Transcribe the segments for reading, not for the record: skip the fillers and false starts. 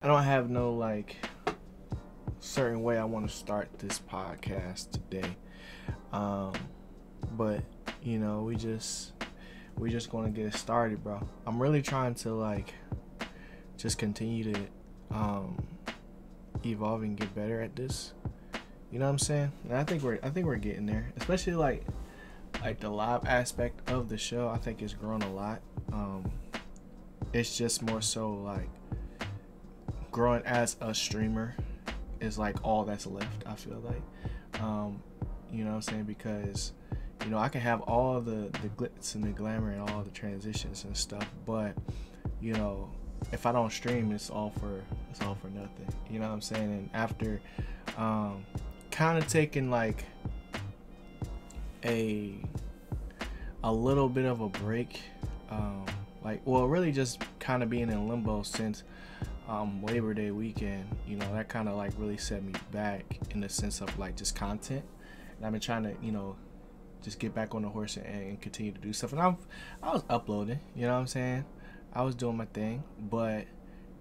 I don't have no like certain way I want to start this podcast today. But you know, we just gonna get it started, bro. I'm really trying to like just continue to evolve and get better at this. You know what I'm saying? And I think we're getting there. Especially like the live aspect of the show. I think it's grown a lot. It's just more so like growing as a streamer is like all that's left, I feel like. You know what I'm saying? Because you know, I can have all the glitz and the glamour and all the transitions and stuff, but you know, if I don't stream, it's all for nothing. You know what I'm saying? And after kind of taking like a little bit of a break, really just kind of being in limbo since Labor Day weekend, you know, that kind of like really set me back in the sense of like just content. And I've been trying to, you know, just get back on the horse and continue to do stuff. And I was uploading, you know what I'm saying? I was doing my thing, but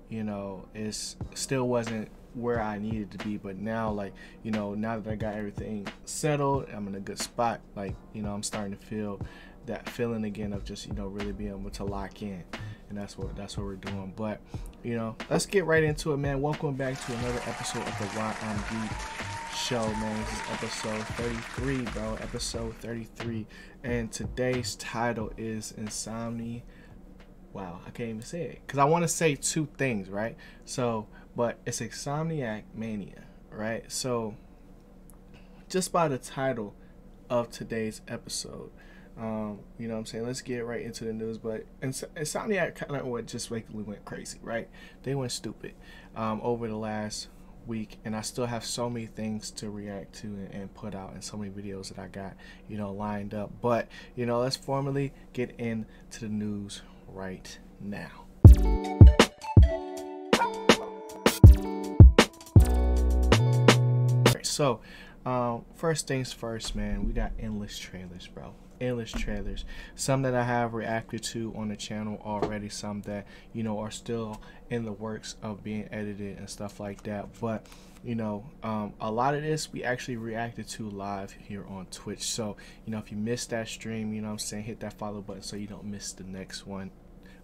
you know, it still wasn't where I needed to be. But now, like, you know, now that I got everything settled, I'm in a good spot. Like, you know, I'm starting to feel that feeling again of just, you know, really being able to lock in. And that's what we're doing. But you know, let's get right into it, man. Welcome back to another episode of the Why I'm Geek show, man. This is episode 33, bro. Episode 33. And today's title is Insomniac. Wow, I can't even say it because I want to say two things, right? So, but it's Insomniac Mania, right? So, just by the title of today's episode, you know what I'm saying? Let's get right into the news. But Insomniac kind of just basically went crazy, right? They went stupid over the last week, and I still have so many things to react to and put out, and so many videos that I got, you know, lined up. But you know, let's formally get into the news right now. So first things first, man, we got endless trailers, bro. Endless trailers. Some that I have reacted to on the channel already, some that, you know, are still in the works of being edited and stuff like that. But you know, a lot of this we actually reacted to live here on Twitch. So you know, if you missed that stream, you know what I'm saying, hit that follow button so you don't miss the next one.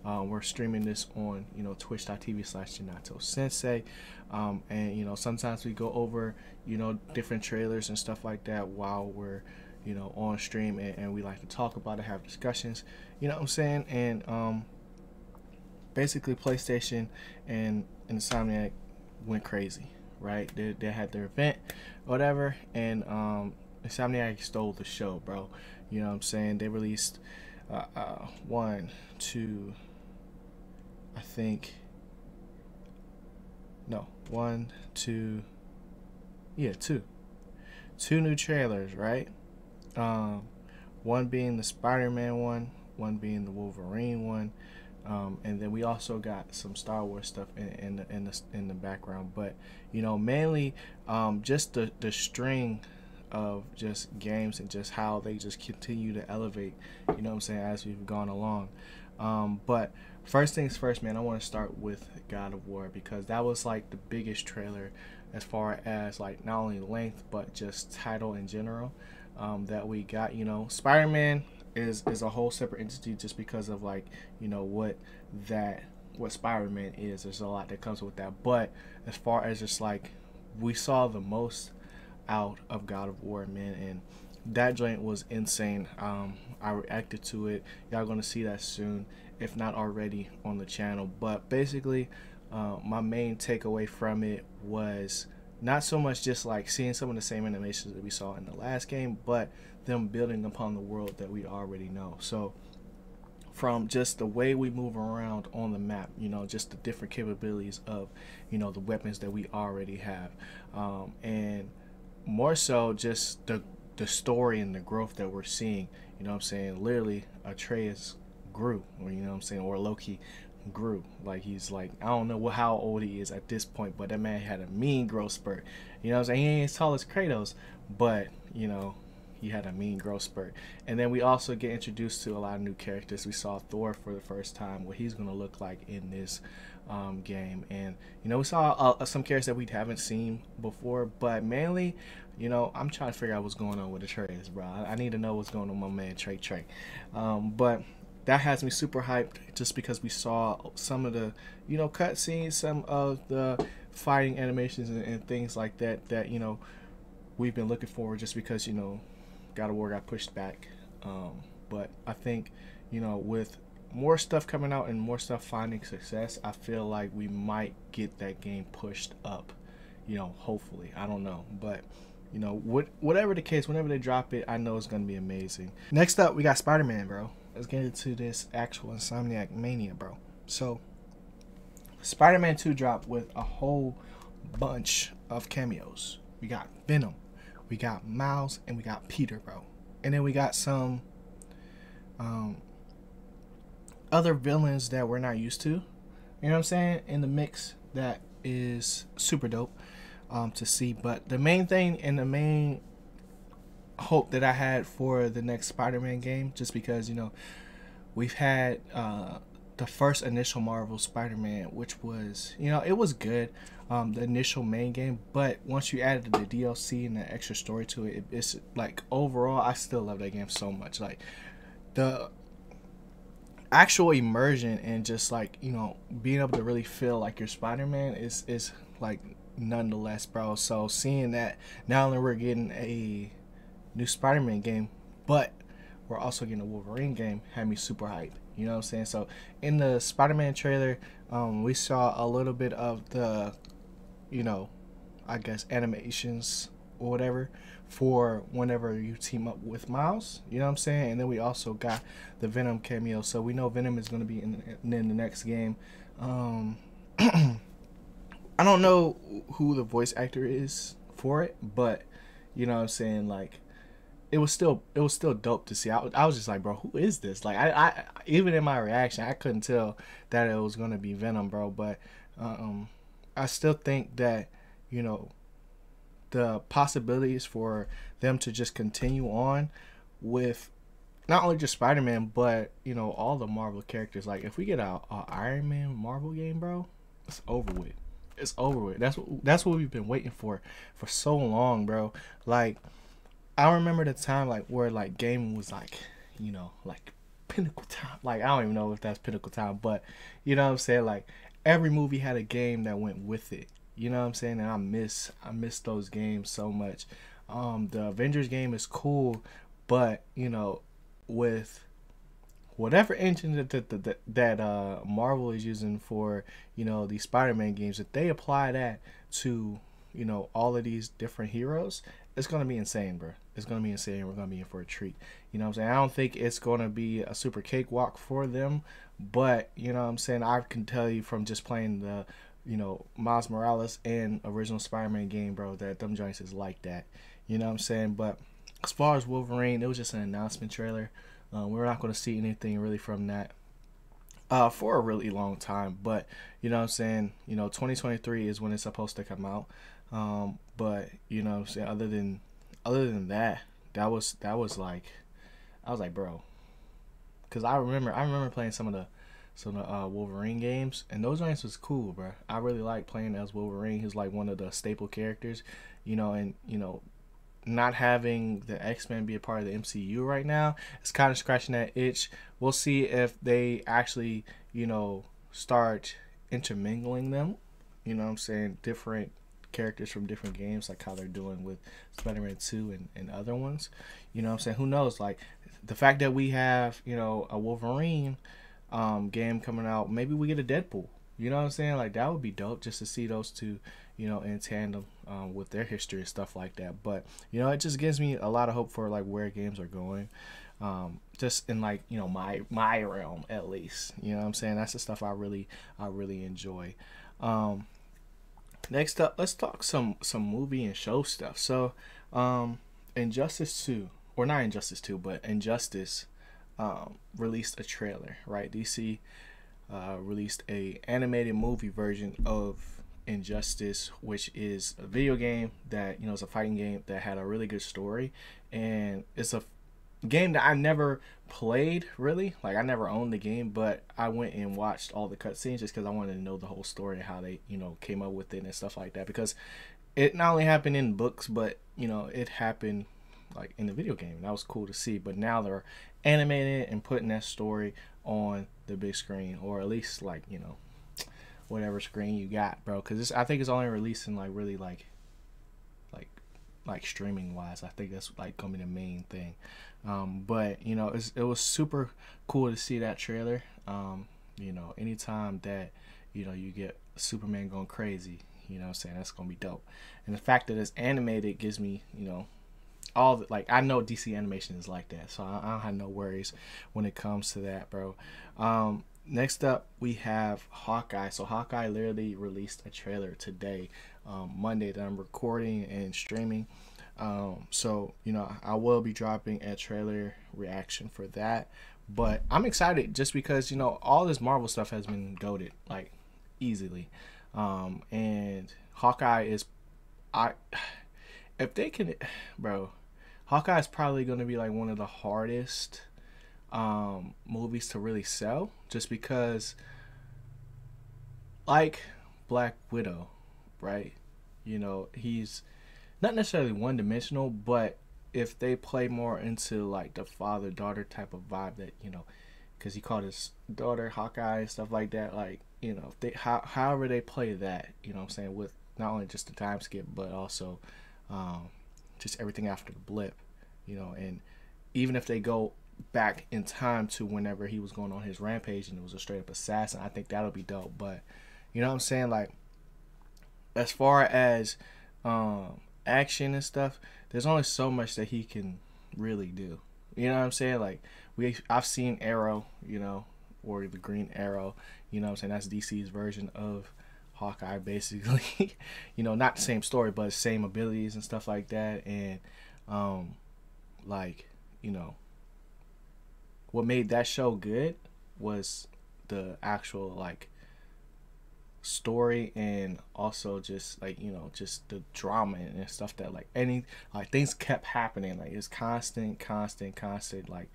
We're streaming this on, you know, twitch.tv/Ginato Sensei, and you know, sometimes we go over, you know, different trailers and stuff like that while we're, you know, on stream, and we like to talk about it, have discussions, you know what I'm saying. And basically PlayStation and Insomniac went crazy, right? They had their event, whatever, and Insomniac stole the show, bro. You know what I'm saying? They released one, two, I think, no, one, two, yeah, two new trailers, right? One being the Spiderman one being the Wolverine one, and then we also got some Star Wars stuff in the background. But you know, mainly just the string of just games and just how they just continue to elevate, you know what I'm saying, as we've gone along. But first things first, man, I want to start with God of War, because that was like the biggest trailer as far as like not only length but just title in general that we got. You know, Spider-Man is a whole separate entity just because of like, you know, what Spider-Man is. There's a lot that comes with that. But as far as just like, we saw the most out of God of War, man, and that joint was insane. I reacted to it. Y'all gonna see that soon, if not already, on the channel. But basically, my main takeaway from it was not so much just like seeing some of the same animations that we saw in the last game, but them building upon the world that we already know. So from just the way we move around on the map, you know, just the different capabilities of, you know, the weapons that we already have, and more so just the story and the growth that we're seeing. You know what I'm saying? Literally, Atreus grew, or you know what I'm saying, or Loki grew. Like, he's like, I don't know how old he is at this point, but that man had a mean growth spurt. You know what I'm saying? He ain't as tall as Kratos, but you know, he had a mean growth spurt. And then we also get introduced to a lot of new characters. We saw Thor for the first time, what he's gonna look like in this game. And we saw some characters that we haven't seen before, but mainly, I'm trying to figure out what's going on with the trailers, bro. I need to know what's going on with my man Trey. But that has me super hyped just because we saw some of the cutscenes, some of the fighting animations and things like that we've been looking for, just because God of War got pushed back. But I think with more stuff coming out and more stuff finding success, I feel like we might get that game pushed up, hopefully. I don't know, but whatever the case, whenever they drop it, I know it's gonna be amazing. Next up, we got Spider-Man, bro. Let's get into this actual Insomniac Mania, bro. So Spider-Man 2 dropped with a whole bunch of cameos. We got Venom, we got Miles, and we got Peter, bro. And then we got some other villains that we're not used to, in the mix, that is super dope to see. But the main thing and the main hope that I had for the next Spider-Man game, just because we've had the first initial Marvel Spider-Man, which was it was good, the initial main game, but once you added the DLC and the extra story to it, it's like overall I still love that game so much. Like the actual immersion and just like being able to really feel like you're Spider-Man is like nonetheless, bro. So seeing that not only we're getting a new Spider-Man game, but we're also getting a Wolverine game, had me super hyped. You know what I'm saying? So in the Spider-Man trailer, we saw a little bit of the I guess animations or whatever for whenever you team up with Miles, you know what I'm saying? And then we also got the Venom cameo, so we know Venom is going to be in the next game. I don't know who the voice actor is for it, but you know what I'm saying, like it was still dope to see. I was just like, bro, who is this? Like I even in my reaction, I couldn't tell that it was going to be Venom, bro. But I still think that the possibilities for them to just continue on with not only just Spider-Man, but all the Marvel characters. Like if we get a Iron Man Marvel game, bro, it's over with. It's over with. That's what we've been waiting for so long, bro. Like I remember the time like where like gaming was like like pinnacle time. Like I don't even know if that's pinnacle time, but you know what I'm saying, like every movie had a game that went with it. You know what I'm saying? And I miss those games so much. The Avengers game is cool, but with whatever engine that Marvel is using for these Spider-Man games, if they apply that to all of these different heroes, it's gonna be insane, bro. It's gonna be insane. We're gonna be in for a treat. You know what I'm saying? I don't think it's gonna be a super cakewalk for them, but you know what I'm saying, I can tell you from just playing the Miles Morales and original Spider-Man game, bro, that them joints is like that. You know what I'm saying? But as far as Wolverine, it was just an announcement trailer. We're not going to see anything really from that for a really long time. But you know what I'm saying? 2023 is when it's supposed to come out. But you know what I'm saying? Other than that, that was like, I was like, bro, because I remember playing some of the Wolverine games, and those games was cool, bro. I really like playing as Wolverine. He's like one of the staple characters, and not having the X-Men be a part of the MCU right now, it's kind of scratching that itch. We'll see if they actually start intermingling them. You know what I'm saying? Different characters from different games, like how they're doing with Spider-Man 2 and other ones. You know what I'm saying? Who knows? Like the fact that we have a Wolverine game coming out, maybe we get a Deadpool. You know what I'm saying? Like that would be dope just to see those two in tandem with their history and stuff like that. But it just gives me a lot of hope for like where games are going, just in like my realm at least. You know what I'm saying? That's the stuff I really enjoy. Next up, let's talk some movie and show stuff. So Injustice 2, or not Injustice 2, but Injustice released a trailer, right? DC released a animated movie version of Injustice, which is a video game that is a fighting game that had a really good story, and it's a game that I never played really. Like I never owned the game, but I went and watched all the cutscenes just because I wanted to know the whole story, how they came up with it and stuff like that. Because it not only happened in books, but it happened like in the video game. And that was cool to see. But now they're animating it and putting that story on the big screen, or at least like whatever screen you got, bro. Because I think it's only releasing like really like streaming wise. I think that's like gonna be the main thing. But it was super cool to see that trailer. Anytime that you get Superman going crazy, what I'm saying, that's gonna be dope. And the fact that it's animated gives me all the, like, I know DC animation is like that, so I don't have no worries when it comes to that, bro. Next up we have Hawkeye. So Hawkeye literally released a trailer today, Monday, that I'm recording and streaming. So I will be dropping a trailer reaction for that, but I'm excited just because all this Marvel stuff has been goated like easily, and Hawkeye is, if they can, bro, Hawkeye is probably going to be like one of the hardest movies to really sell, just because, like Black Widow, right? He's not necessarily one-dimensional, but if they play more into like the father-daughter type of vibe that because he called his daughter Hawkeye and stuff like that, like if they however they play that, what I'm saying, with not only just the time skip but also just everything after the blip, and even if they go back in time to whenever he was going on his rampage and it was a straight up assassin, I think that'll be dope. But what I'm saying, like, as far as action and stuff, there's only so much that he can really do. What I'm saying? Like, I've seen Arrow, or the Green Arrow, what I'm saying, that's DC's version of Hawkeye, basically. Not the same story, but same abilities and stuff like that. And like, what made that show good was the actual like story, and also just like just the drama and stuff, that like things kept happening, like it's constant like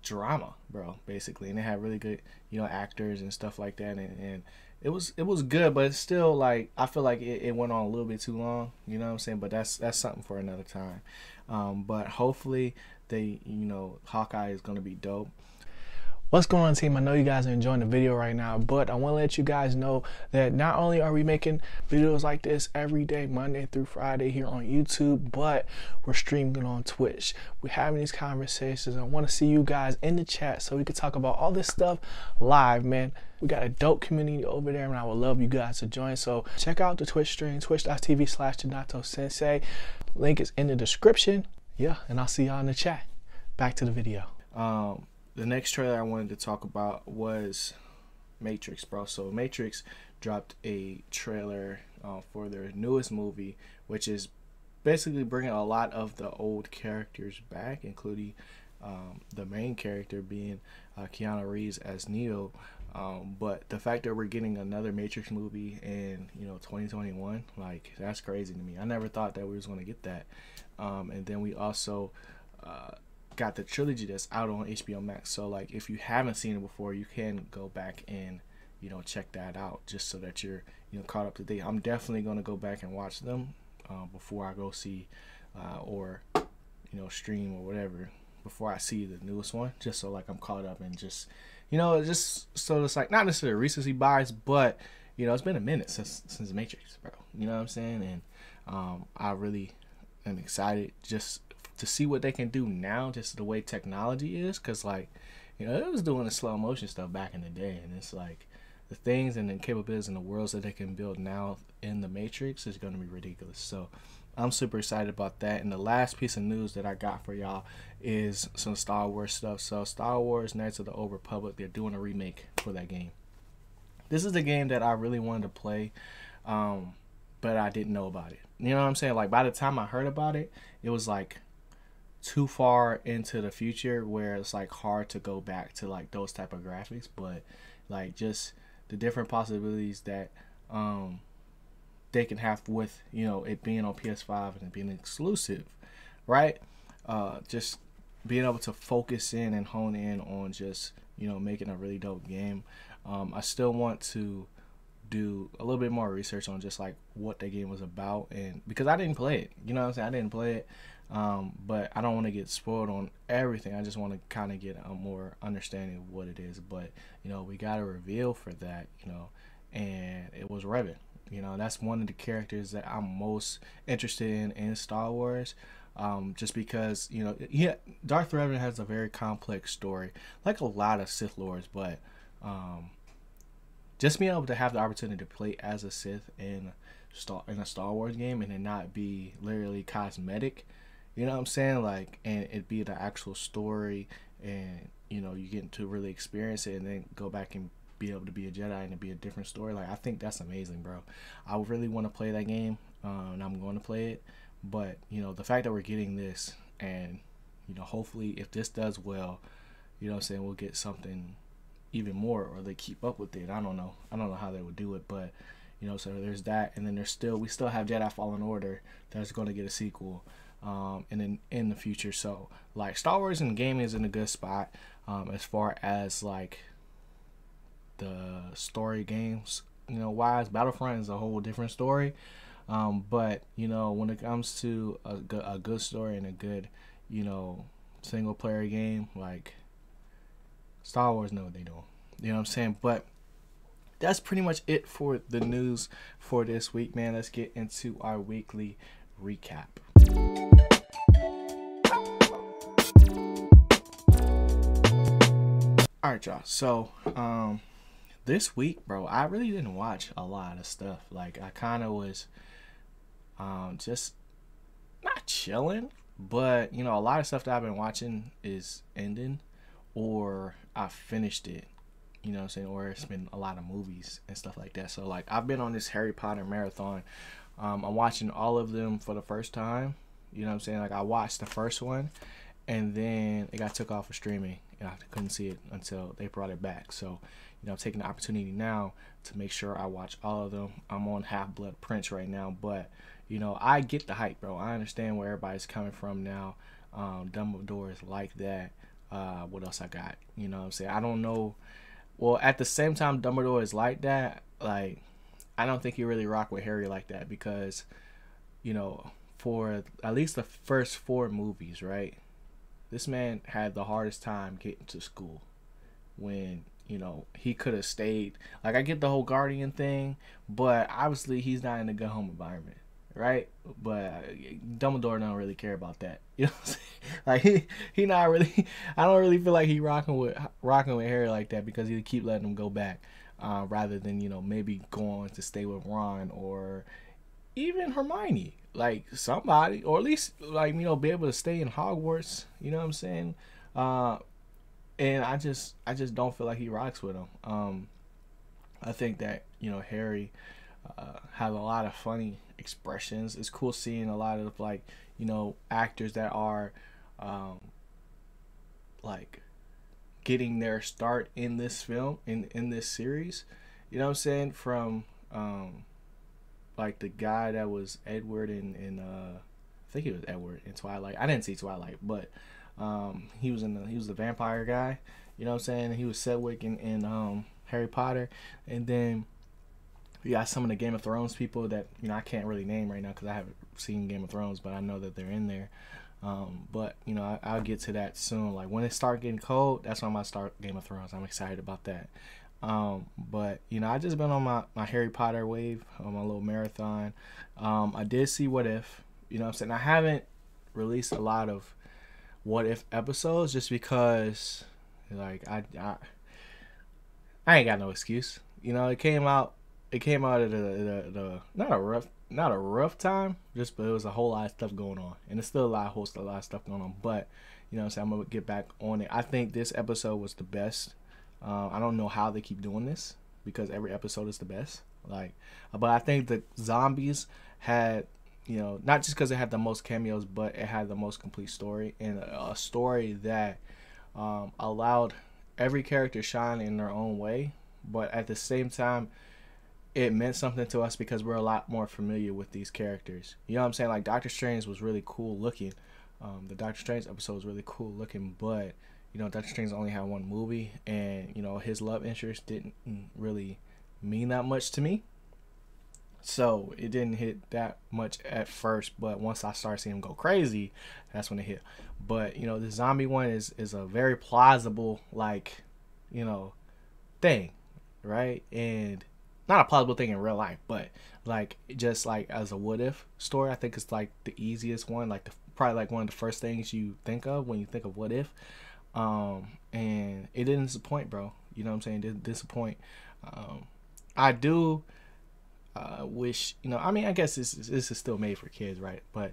drama, bro, basically. And they had really good actors and stuff like that, and it was good, but it's still like I feel like it went on a little bit too long, what I'm saying. But that's something for another time. But hopefully they Hawkeye is gonna be dope. What's going on, team? I know you guys are enjoying the video right now, but I want to let you guys know that not only are we making videos like this every day, Monday through Friday, here on YouTube, but we're streaming on Twitch. We're having these conversations. I want to see you guys in the chat so we can talk about all this stuff live, man. We got a dope community over there, and I would love you guys to join. So check out the Twitch stream, twitch.tv/Ginato Sensei. Link is in the description. Yeah, and I'll see y'all in the chat. Back to the video. The next trailer I wanted to talk about was Matrix, bro. So Matrix dropped a trailer for their newest movie, which is basically bringing a lot of the old characters back, including the main character being Keanu Reeves as Neo. But the fact that we're getting another Matrix movie in 2021, like, that's crazy to me. I never thought that we was going to get that. And then we also got the trilogy that's out on HBO Max. So like, if you haven't seen it before, you can go back and check that out, just so that you're caught up to date. I'm definitely going to go back and watch them before I go see or stream or whatever, before I see the newest one, just so like I'm caught up, and just just so it's like not necessarily recency bias, but it's been a minute since Matrix, bro. You know what I'm saying? And I really am excited just to see what they can do now, just the way technology is, because like it was doing the slow motion stuff back in the day, and it's like the things and the capabilities and the worlds that they can build now in the Matrix is going to be ridiculous. So I'm super excited about that. And the last piece of news that I got for y'all is some Star Wars stuff. So Star Wars Knights of the Old Republic, they're doing a remake for that game. This is the game that I really wanted to play, but I didn't know about it. You know what I'm saying? Like, by the time I heard about it, it was like too far into the future where it's like hard to go back to like those type of graphics. But like, just the different possibilities that they can have with it being on PS5 and it being exclusive, right? Just being able to focus in and hone in on just, you know, making a really dope game. I still want to do a little bit more research on just like what the game was about, and because I didn't play it, you know what I'm saying, I didn't play it, but I don't want to get spoiled on everything. I just want to kind of get a more understanding of what it is. But you know, we got a reveal for that, you know, and it was Raven. You know, that's one of the characters that I'm most interested in Star Wars. Just because, you know, yeah, Darth Raven has a very complex story, like a lot of Sith Lords, but just being able to have the opportunity to play as a Sith in a Star Wars game and it not be literally cosmetic, you know what I'm saying? Like, and it be the actual story, and you know, you get to really experience it and then go back and be able to be a Jedi and it be a different story. Like, I think that's amazing, bro. I really want to play that game, and I'm going to play it. But you know, the fact that we're getting this, and you know, hopefully if this does well, you know what I'm saying, we'll get something even more, or they keep up with it. I don't know how they would do it, but you know, so there's that. And then we still have Jedi Fallen Order that's going to get a sequel, and then in the future. So like, Star Wars and gaming is in a good spot, as far as like the story games, you know, wise. Battlefront is a whole different story. But you know, when it comes to a good story and a good, you know, single player game, like Star Wars know what they doing. You know what I'm saying? But that's pretty much it for the news for this week, man. Let's get into our weekly recap. Alright, y'all. So this week, bro, I really didn't watch a lot of stuff. Like, I kinda was just not chilling, but you know, a lot of stuff that I've been watching is ending, or I finished it, you know what I'm saying, or it's been a lot of movies and stuff like that. So like, I've been on this Harry Potter marathon. I'm watching all of them for the first time, you know what I'm saying. Like, I watched the first one and then it got took off of streaming and I couldn't see it until they brought it back. So you know, I'm taking the opportunity now to make sure I watch all of them. I'm on Half-Blood Prince right now, but you know, I get the hype, bro. I understand where everybody's coming from now. Dumbledore is like that. What else I got? You know what I'm saying? I don't know. Well, at the same time, Dumbledore is like that. Like, I don't think he really rock with Harry like that, because, you know, for at least the first 4 movies, right? This man had the hardest time getting to school when, you know, he could have stayed. Like, I get the whole guardian thing, but obviously he's not in a good home environment, right? But Dumbledore don't really care about that, you know what I'm saying? Like, he not really, I don't really feel like he rocking with Harry like that, because he keep letting him go back, rather than, you know, maybe go on to stay with Ron or even Hermione, like somebody, or at least, like, you know, be able to stay in Hogwarts, you know what I'm saying? And I just don't feel like he rocks with him. I think that, you know, Harry has a lot of funny expressions. It's cool seeing a lot of, like, you know, actors that are like getting their start in this film, in this series, you know what I'm saying, from like the guy that was Edward in I think he was Edward in Twilight. I didn't see Twilight, but he was the vampire guy, you know what I'm saying. He was Sedgwick in Harry Potter. And then we got some of the Game of Thrones people that, you know, I can't really name right now because I haven't seen Game of Thrones, but I know that they're in there. But you know, I'll get to that soon. Like, when it start getting cold, that's when I might start Game of Thrones. I'm excited about that. But you know, I just been on my Harry Potter wave, on my little marathon. I did see What If, you know what I'm saying. I haven't released a lot of What If episodes just because, like, I ain't got no excuse. You know, it came out at the not a rough time, just, but it was a whole lot of stuff going on, and it's still a lot of stuff going on. But you know what I'm saying, I'm gonna get back on it. I think this episode was the best. I don't know how they keep doing this, because every episode is the best. Like, but I think the zombies had, you know, not just because it had the most cameos, but it had the most complete story, and a story that allowed every character shine in their own way, but at the same time, it meant something to us because we're a lot more familiar with these characters. You know what I'm saying? Like, Doctor Strange was really cool looking, The Doctor Strange episode was really cool looking, but you know, Doctor Strange only had one movie, and you know, his love interest didn't really mean that much to me. So it didn't hit that much at first, but once I started seeing him go crazy, that's when it hit. But you know, the zombie one is a very plausible, like, you know, thing, right? And not a plausible thing in real life, but like just like as a what if story, I think it's like the easiest one, like probably like one of the first things you think of when you think of what if. And it didn't disappoint, bro. You know what I'm saying? It didn't disappoint. I do wish, you know, I mean, I guess this is still made for kids, right? But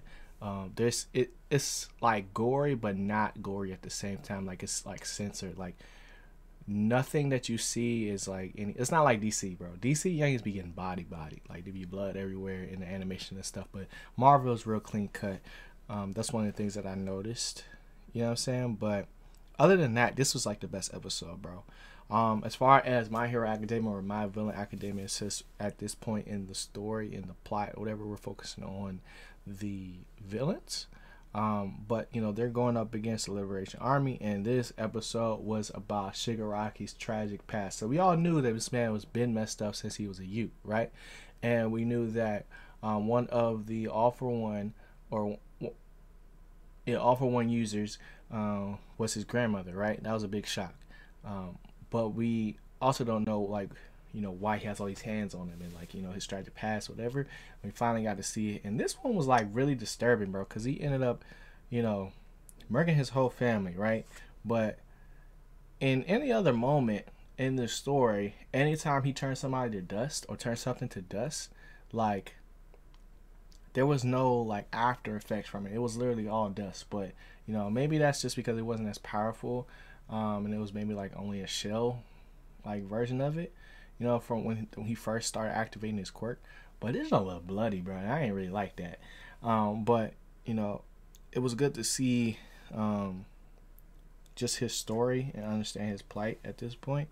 it's like gory, but not gory at the same time. Like it's like censored. Like nothing that you see is like any. It's not like DC, bro. DC youngins be getting body, like there be blood everywhere in the animation and stuff. But Marvel's real clean cut. That's one of the things that I noticed. You know what I'm saying? But other than that, this was like the best episode, bro. As far as My Hero Academia or My Villain Academia says at this point in the story, in the plot, whatever, we're focusing on the villains. But you know, they're going up against the Liberation Army, and this episode was about Shigaraki's tragic past. So we all knew that this man was been messed up since he was a youth, right? And we knew that one of the All for One users was his grandmother, right? That was a big shock. But we also don't know, like, you know, why he has all these hands on him and, like, you know, his tragic past, whatever. We finally got to see it. And this one was, like, really disturbing, bro, because he ended up, you know, murdering his whole family, right? But in any other moment in the story, anytime he turned somebody to dust or turned something to dust, like, there was no, like, after effects from it. It was literally all dust. But, you know, maybe that's just because it wasn't as powerful. And it was maybe like only a shell like version of it, you know, from when he first started activating his quirk. But it's a little bloody, bro. I ain't really like that. But you know, it was good to see just his story and understand his plight at this point.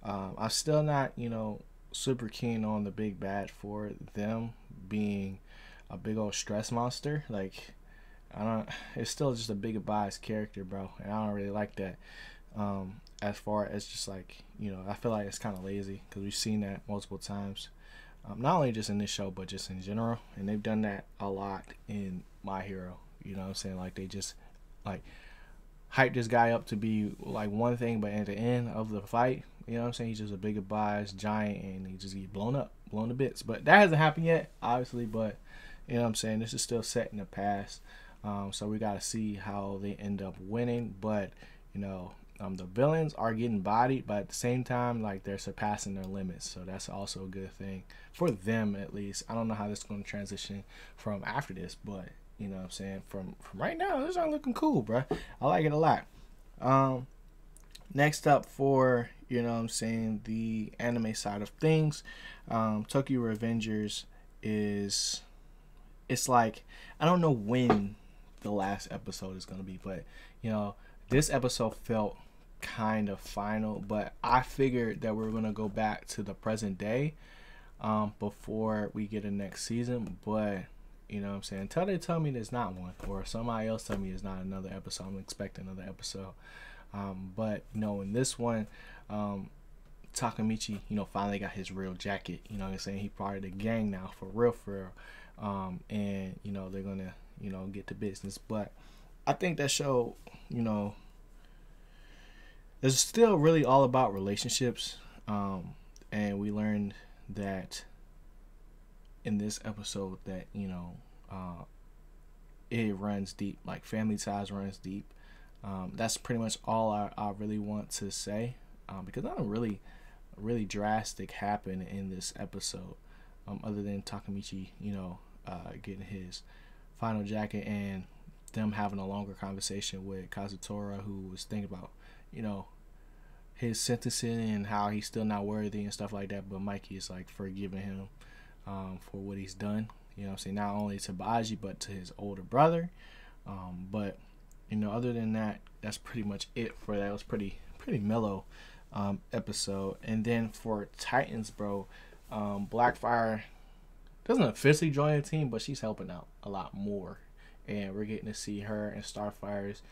I'm still not, you know, super keen on the big bad for them being a big old stress monster. Like, it's still just a big biased character, bro, and I don't really like that. As far as just like, you know, I feel like it's kind of lazy because we've seen that multiple times, not only just in this show but just in general, and they've done that a lot in My Hero. You know what I'm saying? Like they just like hype this guy up to be like one thing, but at the end of the fight, you know what I'm saying, he's just a bigger biased giant and he just get blown to bits. But that hasn't happened yet, obviously, but you know what I'm saying, this is still set in the past. So we got to see how they end up winning. But you know, the villains are getting bodied, but at the same time, like, they're surpassing their limits. So that's also a good thing for them, at least. I don't know how this is going to transition from after this, but you know what I'm saying, from right now, this is looking cool, bro. I like it a lot. Next up for, you know what I'm saying, the anime side of things, Tokyo Revengers it's like, I don't know when the last episode is going to be, but you know, this episode felt kind of final, but I figured that we were going to go back to the present day before we get a next season. But you know what I'm saying, until they tell me there's not one, or somebody else tell me there's not another episode, I'm expecting another episode. But you know, in this one, Takamichi, you know, finally got his real jacket. You know what I'm saying, he part of the gang now, for real. And you know, they're gonna, you know, get to business. But I think that show, you know, is still really all about relationships. And we learned that in this episode that, you know, it runs deep, like family ties runs deep. That's pretty much all I really want to say, because nothing really drastic happened in this episode, other than Takamichi, you know, getting his final jacket and them having a longer conversation with Kazutora, who was thinking about, you know, his sentencing and how he's still not worthy and stuff like that, but Mikey is like forgiving him for what he's done, you know what I'm saying, not only to Baji but to his older brother. But you know, other than that, that's pretty much it for that. It was pretty mellow episode. And then for Titans, bro, Blackfire doesn't officially join the team, but she's helping out a lot more and we're getting to see her and Starfire's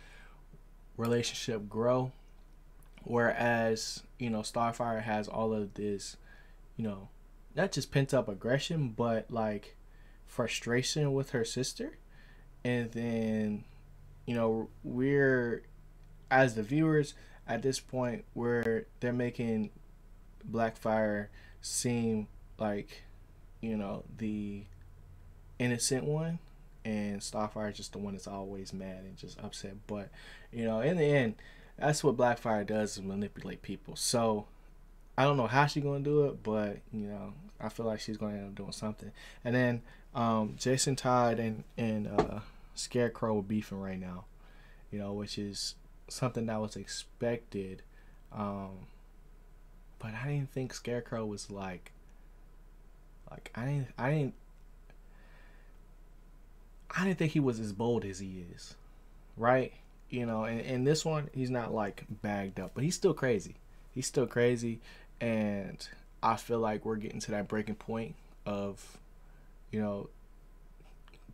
relationship grow. Whereas, Starfire has all of this, not just pent up aggression, but like frustration with her sister. And then, we're, as the viewers, at this point where they're making Blackfire seem like, the innocent one, and Starfire is just the one that's always mad and just upset. But, in the end, that's what Blackfire does, is manipulate people. So I don't know how she's gonna do it, but I feel like she's gonna end up doing something. And then Jason Todd and Scarecrow are beefing right now, which is something that was expected. But I didn't think Scarecrow was like I didn't think he was as bold as he is, right? And this one, he's not like bagged up, but he's still crazy. He's still crazy, and I feel like we're getting to that breaking point of, the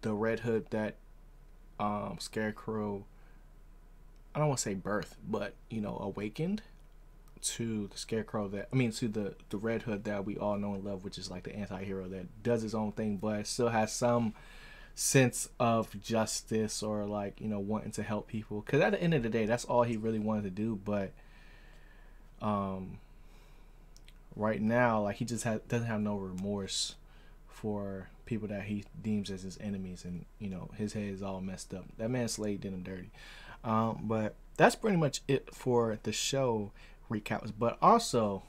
Red Hood that Scarecrow, I don't want to say birth, but awakened to the Scarecrow to the Red Hood that we all know and love, which is like the anti-hero that does his own thing, but still has some sense of justice, or like wanting to help people, because at the end of the day, that's all he really wanted to do. But right now, like, he just doesn't have no remorse for people that he deems as his enemies, and his head is all messed up. That man Slade did him dirty. But that's pretty much it for the show recaps. But also,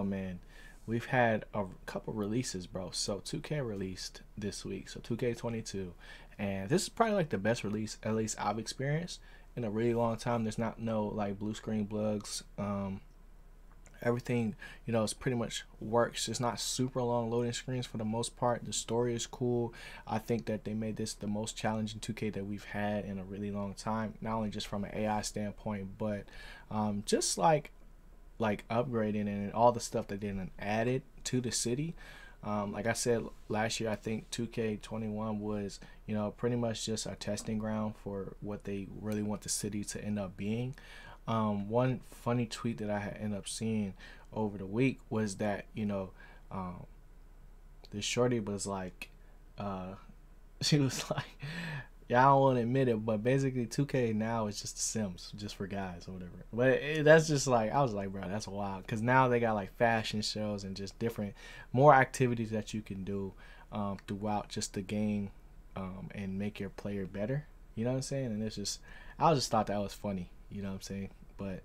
man, we've had a couple releases, bro. So 2K released this week, so 2K22, and this is probably like the best release, at least I've experienced in a really long time. There's not no like blue screen bugs. Everything, it's pretty much works. It's not super long loading screens for the most part. The story is cool. I think that they made this the most challenging 2K that we've had in a really long time, not only just from an AI standpoint, but just like upgrading and all the stuff that they added to the city. Like I said last year, I think 2K21 was, pretty much just a testing ground for what they really want the city to end up being. One funny tweet that I had ended up seeing over the week was that, this shorty was like, she was like, yeah, I don't want to admit it, but basically 2K now is just The Sims, just for guys or whatever. But that's just like, I was like, bro, that's wild. Because now they got like fashion shows and just more activities that you can do throughout just the game, and make your player better. You know what I'm saying? And I just thought that was funny. You know what I'm saying? But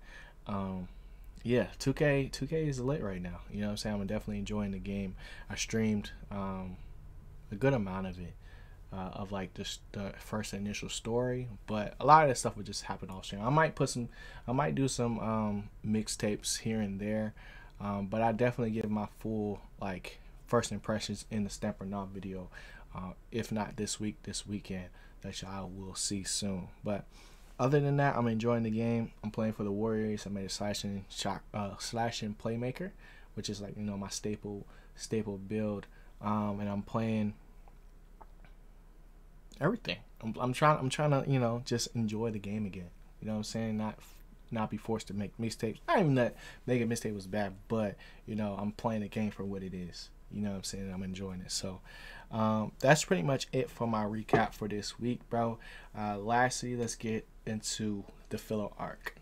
yeah, 2K is lit right now. You know what I'm saying? I'm definitely enjoying the game. I streamed a good amount of it. Of like the first initial story, but a lot of that stuff would just happen off stream. I might do some mixtapes here and there, but I definitely give my full like first impressions in the Stamp or Not video, if not this weekend, that y'all will see soon. But other than that, I'm enjoying the game. I'm playing for the Warriors. I made a slashing playmaker, which is like my staple build, and I'm playing everything. I'm trying to just enjoy the game again. You know what I'm saying? Not be forced to make mistakes. Not even that making a mistake was bad, but I'm playing the game for what it is. You know what I'm saying? I'm enjoying it. So that's pretty much it for my recap for this week, bro. Lastly, let's get into the filler arc.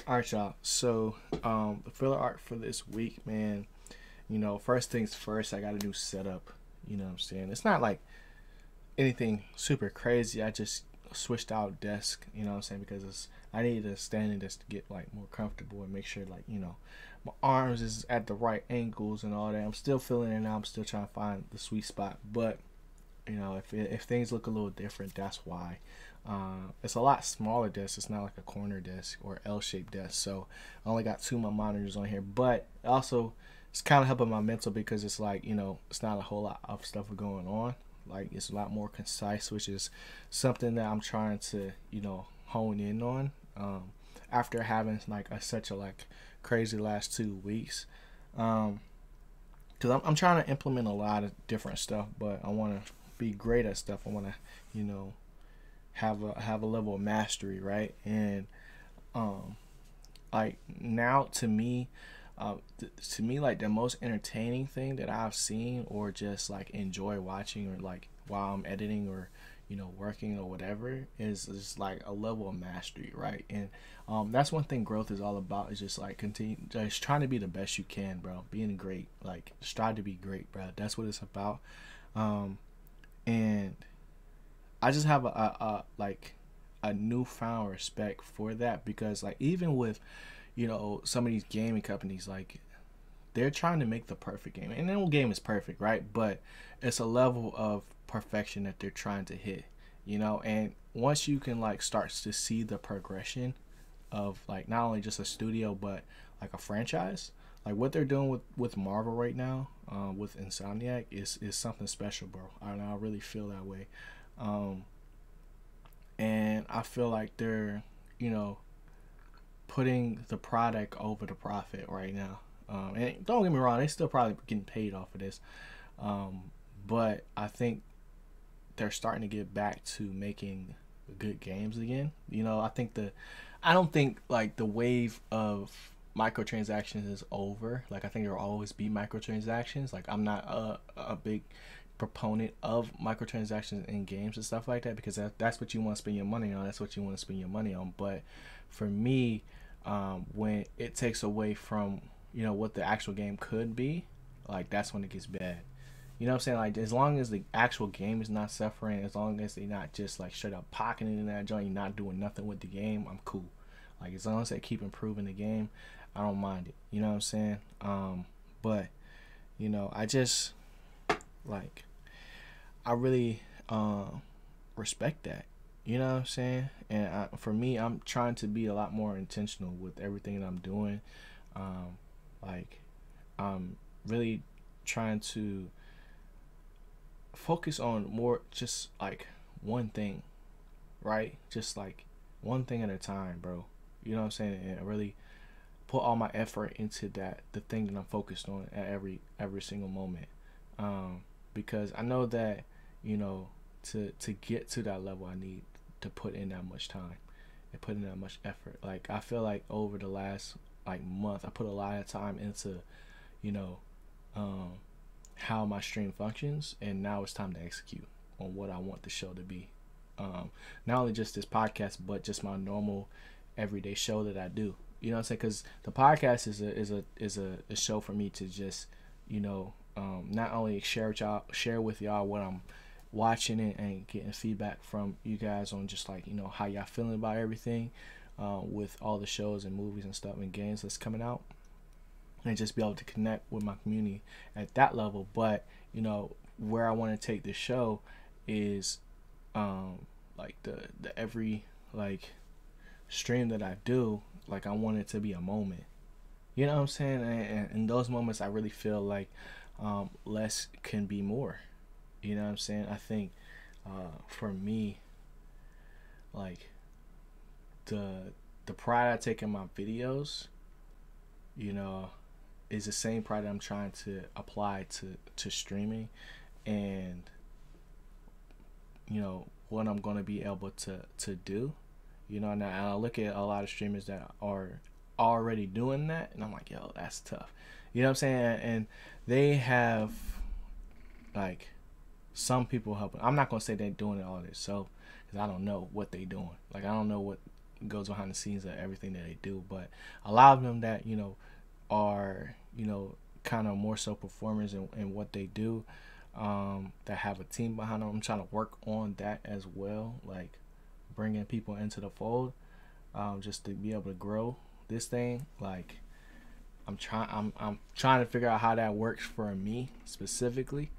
Alright, y'all. So the filler arc for this week, man. First things first, I got a new setup. You know what I'm saying? It's not like anything super crazy. I just switched out desk, you know what I'm saying, because I needed a standing desk to get like more comfortable and make sure like my arms is at the right angles and all that. I'm still feeling it now. I'm still trying to find the sweet spot, but if things look a little different, that's why. It's a lot smaller desk. It's not like a corner desk or L-shaped desk, so I only got 2 of my monitors on here, but also it's kind of helping my mental because it's like it's not a whole lot of stuff going on. Like, it's a lot more concise, which is something that I'm trying to hone in on after having like such a crazy last 2 weeks. because I'm trying to implement a lot of different stuff, but I want to be great at stuff. I want to, you know, have a level of mastery, right? And um, like now to me, like the most entertaining thing that I've seen or just like enjoy watching or like while I'm editing or working or whatever is just like a level of mastery, right? And that's one thing growth is all about, is just like continue just trying to be the best you can, bro. Being great, like strive to be great, bro. That's what it's about. um and I just have a newfound respect for that, because like even with some of these gaming companies, like they're trying to make the perfect game, and no game is perfect, right? But it's a level of perfection that they're trying to hit, and once you can like starts to see the progression of like not only just a studio but like a franchise, like what they're doing with Marvel right now, with Insomniac is something special, bro. I really feel that way. um and I feel like they're you know putting the product over the profit right now. And don't get me wrong, they still probably getting paid off of this. But I think they're starting to get back to making good games again. I don't think like the wave of microtransactions is over. Like I think there will always be microtransactions. Like I'm not a big proponent of microtransactions in games and stuff like that, because that's what you want to spend your money on. That's what you want to spend your money on. But for me, when it takes away from what the actual game could be, like that's when it gets bad. You know what I'm saying? Like as long as the actual game is not suffering, as long as they're not just like straight up pocketing in that joint, you're not doing nothing with the game, I'm cool. Like as long as they keep improving the game, I don't mind it. You know what I'm saying? But I just like I really respect that. You know what I'm saying? And for me, I'm trying to be a lot more intentional with everything that I'm doing. Um, like I'm really trying to focus on more just like one thing, right? Just like one thing at a time, bro. You know what I'm saying? And I really put all my effort into the thing that I'm focused on at every single moment. Because I know that to get to that level, I need to put in that much time and put in that much effort. Like I feel like over the last like month, I put a lot of time into you know um, how my stream functions, and now it's time to execute on what I want the show to be. Not only just this podcast, but just my normal everyday show that I do. You know what I'm saying? Because the podcast is a show for me to just not only share with y'all what I'm watching it and getting feedback from you guys on just like how y'all feeling about everything, with all the shows and movies and stuff and games that's coming out, and just be able to connect with my community at that level. But where I want to take the show is like the every like stream that I do, like I want it to be a moment. You know what I'm saying? And in those moments, I really feel like less can be more. You know what I'm saying? I think for me, like the pride I take in my videos, is the same pride that I'm trying to apply to streaming, and what I'm gonna be able to do. And I look at a lot of streamers that are already doing that, and I'm like, yo, that's tough. You know what I'm saying? And they have like some people helping. I'm not gonna say they're doing it all themselves, because I don't know what they're doing. Like I don't know what goes behind the scenes of everything that they do. But a lot of them that are kind of more so performers in what they do, that have a team behind them. I'm trying to work on that as well, like bringing people into the fold, just to be able to grow this thing. Like I'm trying to figure out how that works for me specifically,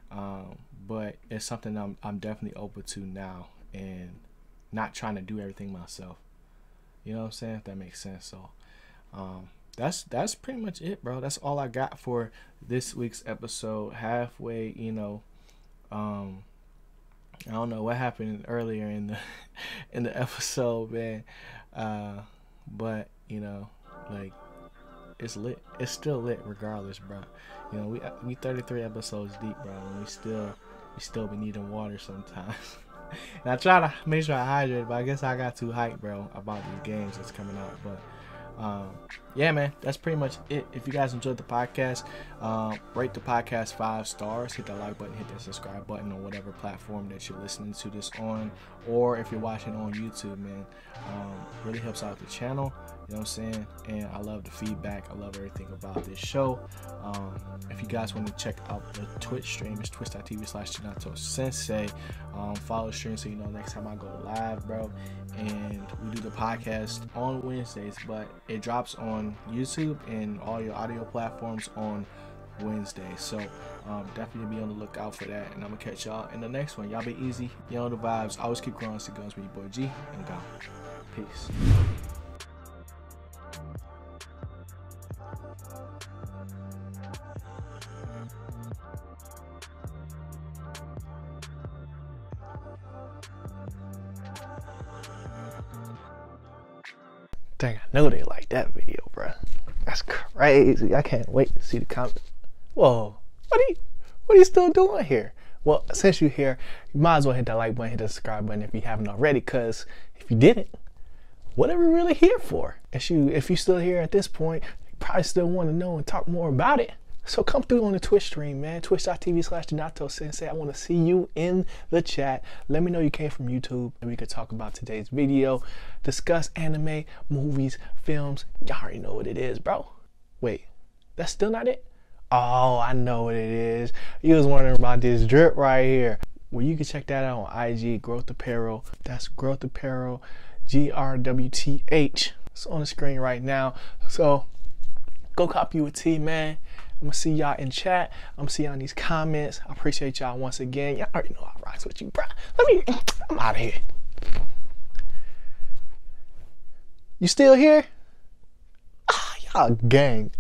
but it's something I'm definitely open to now, and not trying to do everything myself. You know what I'm saying? If that makes sense. So that's pretty much it, bro. That's all I got for this week's episode. Halfway, I don't know what happened earlier in the in the episode, man. But like it's lit. It's still lit regardless, bro. You know, we 33 episodes deep, bro, and we still be needing water sometimes. And I try to make sure I hydrate, but I guess I got too hyped, bro, about these games that's coming out. But yeah, man, that's pretty much it. If you guys enjoyed the podcast, rate the podcast 5 stars, hit that like button, hit that subscribe button on whatever platform that you're listening to this on, or if you're watching on YouTube, man. Really helps out the channel, you know what I'm saying? And I love the feedback. I love everything about this show. If you guys want to check out the Twitch stream, it's twitch.tv/Ginato Sensei. Follow the stream so you know next time I go live, bro. And we do the podcast on Wednesdays, but it drops on YouTube and all your audio platforms on Wednesday. So definitely be on the lookout for that, and I'm gonna catch y'all in the next one. Y'all be easy, you know the vibes. Always keep growing. See guns with your boy G, and go. Peace. Dang, I know they like that video, bruh. That's crazy. I can't wait to see the comment. Whoa, what are you still doing here? Well, since you're here, you might as well hit that like button, hit the subscribe button if you haven't already, because if you didn't, what are we really here for? If you're still here at this point, you probably still want to know and talk more about it. So come through on the Twitch stream, man. Twitch.tv/Ginato Sensei. I want to see you in the chat. Let me know you came from YouTube, and we could talk about today's video, discuss anime, movies, films. Y'all already know what it is, bro. Wait, that's still not it? Oh, I know what it is. You was wondering about this drip right here. Well, you can check that out on IG, Growth Apparel. That's Growth Apparel, GRWTH. It's on the screen right now. So go copy you a tee, man. I'm gonna see y'all in chat. I'm gonna see y'all in these comments. I appreciate y'all once again. Y'all already know I rocks with you, bro. I'm out of here. You still here? Ah, y'all gang.